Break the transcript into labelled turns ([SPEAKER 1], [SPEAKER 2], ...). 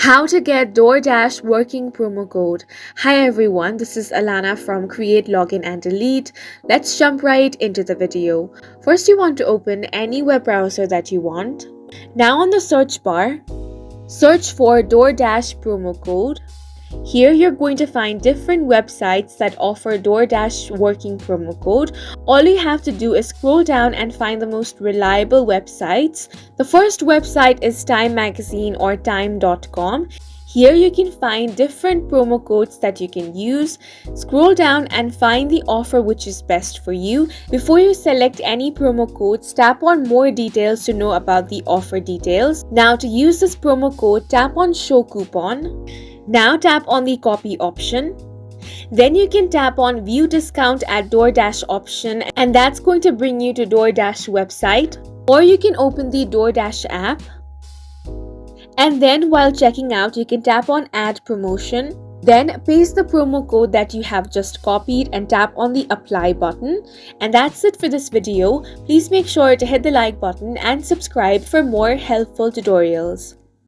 [SPEAKER 1] How to get Doordash working promo code. Hi everyone, this is Alana from Create, Login and Delete. Let's jump right into the video. First, you want to open any web browser that you want. Now on the search bar, search for Doordash promo code. Here you're going to find different websites that offer Doordash working promo code. All you have to do is scroll down and find the most reliable websites. The first website is Time Magazine or time.com. Here you can find different promo codes that you can use. Scroll down and find the offer which is best for you. Before you select any promo codes, tap on more details to know about the offer details. Now to use this promo code, tap on show coupon. Now tap on the copy option. Then you can tap on view discount at Doordash option, and that's going to bring you to Doordash website. Or you can open the Doordash app. And then while checking out, you can tap on add promotion. Then paste the promo code that you have just copied and tap on the apply button. And that's it for this video. Please make sure to hit the like button and subscribe for more helpful tutorials.